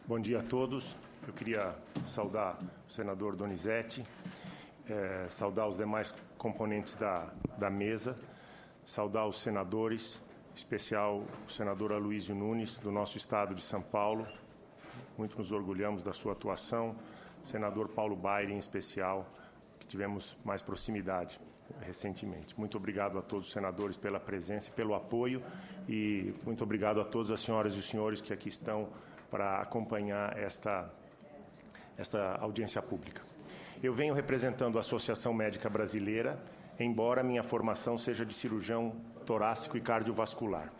Bom dia a todos. Eu queria saudar o senador Donizete, saudar os demais componentes da mesa, saudar os senadores, em especial o senador Aloysio Nunes, do nosso estado de São Paulo. Muito nos orgulhamos da sua atuação. Senador Paulo Baier, em especial, que tivemos mais proximidade recentemente. Muito obrigado a todos os senadores pela presença e pelo apoio, e muito obrigado a todas as senhoras e os senhores que aqui estão para acompanhar esta audiência pública. Eu venho representando a Associação Médica Brasileira, embora minha formação seja de cirurgião torácico e cardiovascular.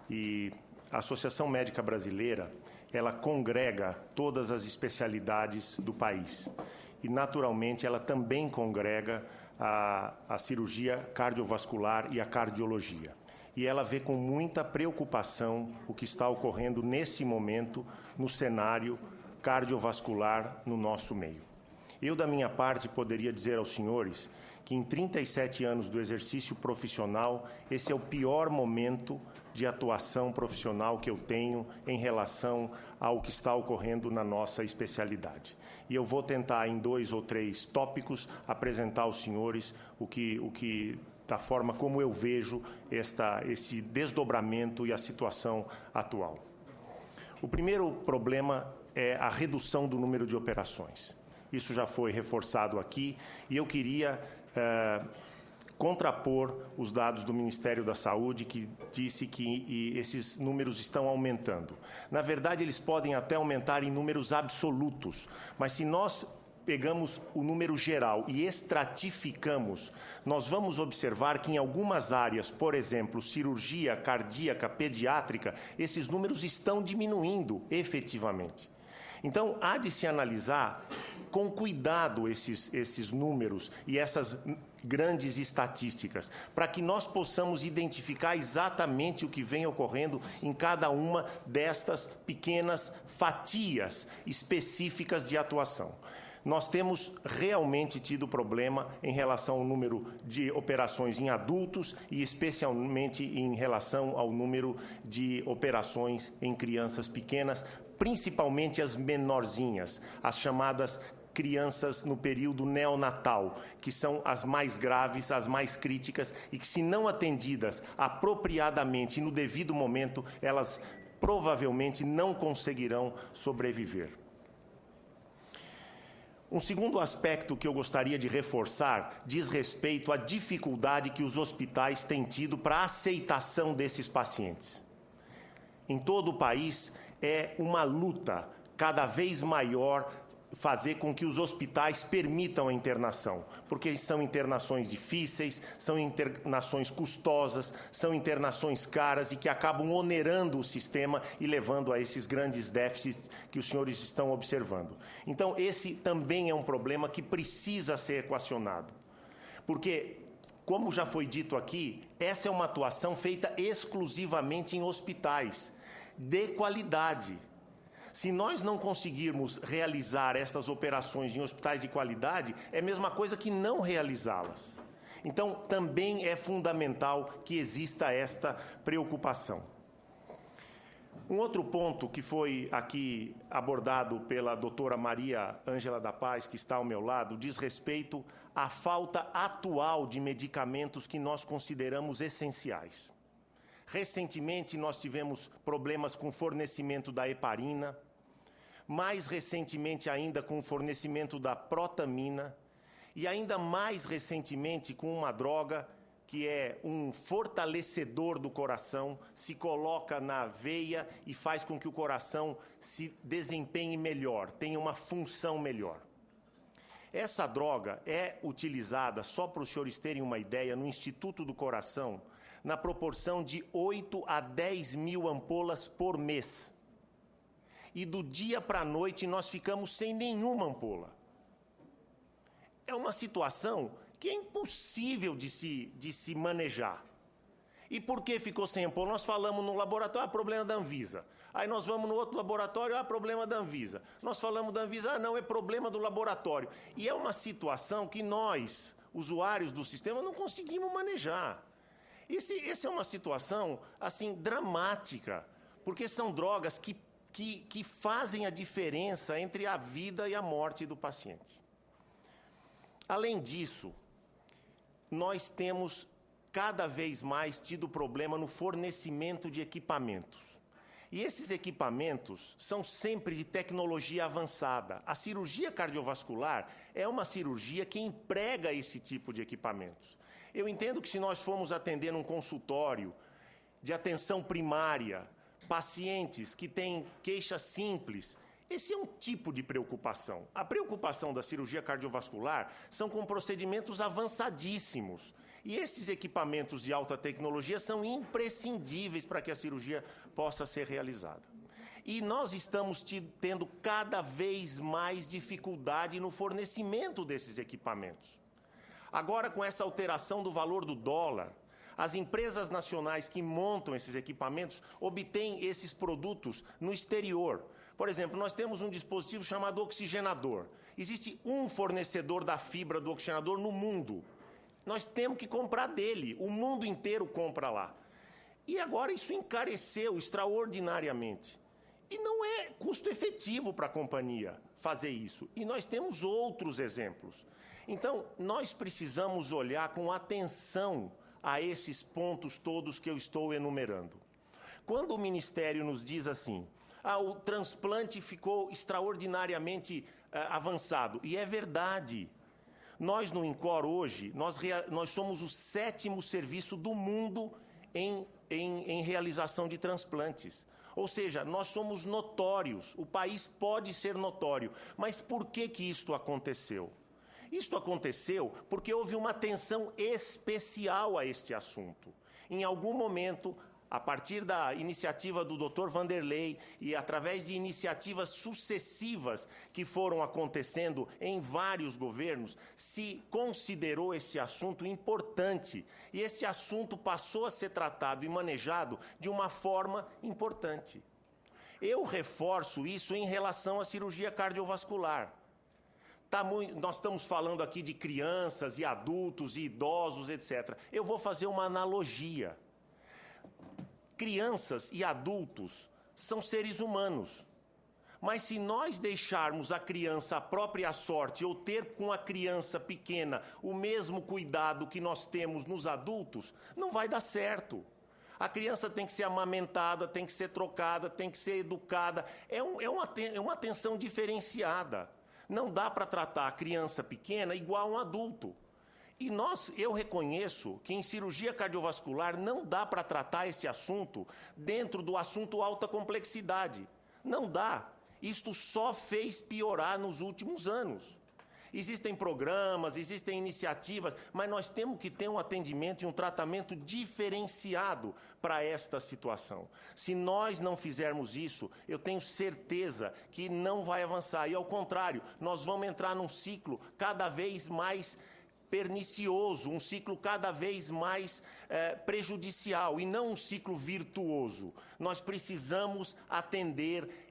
E a Associação Médica Brasileira, ela congrega todas as especialidades do país. E, naturalmente, ela também congrega a cirurgia cardiovascular e a cardiologia. E ela vê com muita preocupação o que está ocorrendo nesse momento no cenário cardiovascular no nosso meio. Eu, da minha parte, poderia dizer aos senhores que em 37 anos do exercício profissional, esse é o pior momento de atuação profissional que eu tenho em relação ao que está ocorrendo na nossa especialidade. E eu vou tentar, em 2 ou 3 tópicos, apresentar aos senhores da forma como eu vejo esse desdobramento e a situação atual. O primeiro problema é a redução do número de operações. Isso já foi reforçado aqui, e eu queria contrapor os dados do Ministério da Saúde, que disse que esses números estão aumentando. Na verdade, eles podem até aumentar em números absolutos, mas se nós pegamos o número geral e estratificamos, nós vamos observar que em algumas áreas, por exemplo, cirurgia cardíaca, pediátrica, esses números estão diminuindo efetivamente. Então, há de se analisar com cuidado esses números e essas grandes estatísticas, para que nós possamos identificar exatamente o que vem ocorrendo em cada uma destas pequenas fatias específicas de atuação. Nós temos realmente tido problema em relação ao número de operações em adultos e especialmente em relação ao número de operações em crianças pequenas, principalmente as menorzinhas, as chamadas crianças no período neonatal, que são as mais graves, as mais críticas e que, se não atendidas apropriadamente e no devido momento, elas provavelmente não conseguirão sobreviver. Um segundo aspecto que eu gostaria de reforçar diz respeito à dificuldade que os hospitais têm tido para a aceitação desses pacientes. Em todo o país, é uma luta cada vez maior fazer com que os hospitais permitam a internação, porque são internações difíceis, são internações custosas, são internações caras e que acabam onerando o sistema e levando a esses grandes déficits que os senhores estão observando. Então, esse também é um problema que precisa ser equacionado, porque, como já foi dito aqui, essa é uma atuação feita exclusivamente em hospitais de qualidade. Se nós não conseguirmos realizar estas operações em hospitais de qualidade, é a mesma coisa que não realizá-las. Então, também é fundamental que exista esta preocupação. Um outro ponto que foi aqui abordado pela doutora Maria Ângela da Paz, que está ao meu lado, diz respeito à falta atual de medicamentos que nós consideramos essenciais. Recentemente, nós tivemos problemas com o fornecimento da heparina, mais recentemente ainda com o fornecimento da protamina, e ainda mais recentemente com uma droga que é um fortalecedor do coração, se coloca na veia e faz com que o coração se desempenhe melhor, tenha uma função melhor. Essa droga é utilizada, só para os senhores terem uma ideia, no Instituto do Coração, na proporção de 8 a 10 mil ampolas por mês. E do dia para a noite nós ficamos sem nenhuma ampola. É uma situação que é impossível de se manejar. E por que ficou sem ampola? Nós falamos no laboratório, problema da Anvisa. Aí nós vamos no outro laboratório, problema da Anvisa. Nós falamos da Anvisa, não, é problema do laboratório. E é uma situação que nós, usuários do sistema, não conseguimos manejar. Essa é uma situação, assim, dramática, porque são drogas que que fazem a diferença entre a vida e a morte do paciente. Além disso, nós temos cada vez mais tido problema no fornecimento de equipamentos. E esses equipamentos são sempre de tecnologia avançada. A cirurgia cardiovascular é uma cirurgia que emprega esse tipo de equipamentos. Eu entendo que se nós formos atender num consultório de atenção primária, pacientes que têm queixa simples, esse é um tipo de preocupação. A preocupação da cirurgia cardiovascular são com procedimentos avançadíssimos. E esses equipamentos de alta tecnologia são imprescindíveis para que a cirurgia possa ser realizada. E nós estamos tendo cada vez mais dificuldade no fornecimento desses equipamentos. Agora, com essa alteração do valor do dólar, as empresas nacionais que montam esses equipamentos obtêm esses produtos no exterior. Por exemplo, nós temos um dispositivo chamado oxigenador. Existe um fornecedor da fibra do oxigenador no mundo. Nós temos que comprar dele, o mundo inteiro compra lá. E agora isso encareceu extraordinariamente. E não é custo efetivo para a companhia fazer isso. E nós temos outros exemplos. Então, nós precisamos olhar com atenção a esses pontos todos que eu estou enumerando. Quando o Ministério nos diz assim, o transplante ficou extraordinariamente avançado, e é verdade. Nós no INCOR hoje, nós somos o 7º serviço do mundo em realização de transplantes. Ou seja, nós somos notórios, o país pode ser notório. Mas por que isto aconteceu? Isto aconteceu porque houve uma atenção especial a este assunto. Em algum momento, a partir da iniciativa do Dr. Vanderlei e através de iniciativas sucessivas que foram acontecendo em vários governos, se considerou esse assunto importante. E esse assunto passou a ser tratado e manejado de uma forma importante. Eu reforço isso em relação à cirurgia cardiovascular. Nós estamos falando aqui de crianças e adultos e idosos, etc. Eu vou fazer uma analogia. Crianças e adultos são seres humanos. Mas se nós deixarmos a criança à própria sorte ou ter com a criança pequena o mesmo cuidado que nós temos nos adultos, não vai dar certo. A criança tem que ser amamentada, tem que ser trocada, tem que ser educada. É uma atenção diferenciada. Não dá para tratar a criança pequena igual a um adulto. E eu reconheço que em cirurgia cardiovascular não dá para tratar esse assunto dentro do assunto alta complexidade. Não dá. Isto só fez piorar nos últimos anos. Existem programas, existem iniciativas, mas nós temos que ter um atendimento e um tratamento diferenciado para esta situação. Se nós não fizermos isso, eu tenho certeza que não vai avançar. E, ao contrário, nós vamos entrar num ciclo cada vez mais pernicioso, um ciclo cada vez mais prejudicial, e não um ciclo virtuoso. Nós precisamos atender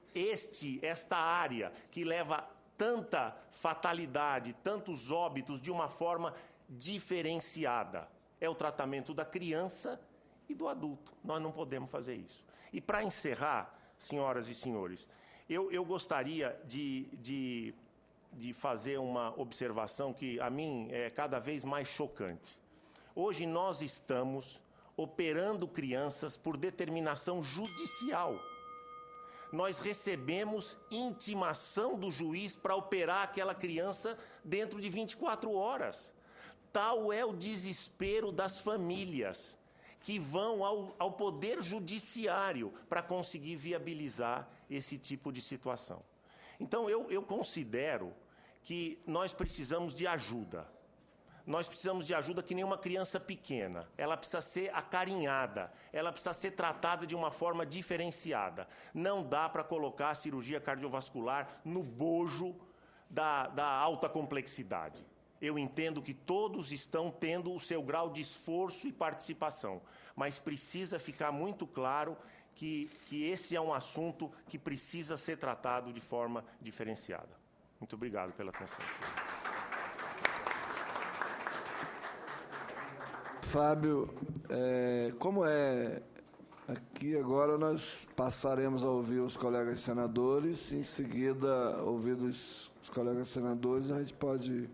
esta área que leva tanta fatalidade, tantos óbitos de uma forma diferenciada. É o tratamento da criança e do adulto. Nós não podemos fazer isso. E para encerrar, senhoras e senhores, eu gostaria de fazer uma observação que a mim é cada vez mais chocante. Hoje nós estamos operando crianças por determinação judicial. Nós recebemos intimação do juiz para operar aquela criança dentro de 24 horas. Tal é o desespero das famílias que vão ao poder judiciário para conseguir viabilizar esse tipo de situação. Então, eu considero que nós precisamos de ajuda. Nós precisamos de ajuda que nem uma criança pequena. Ela precisa ser acarinhada, ela precisa ser tratada de uma forma diferenciada. Não dá para colocar a cirurgia cardiovascular no bojo da alta complexidade. Eu entendo que todos estão tendo o seu grau de esforço e participação, mas precisa ficar muito claro que esse é um assunto que precisa ser tratado de forma diferenciada. Muito obrigado pela atenção. Fábio, como é Aqui agora nós passaremos a ouvir os colegas senadores, em seguida, ouvidos os colegas senadores, a gente pode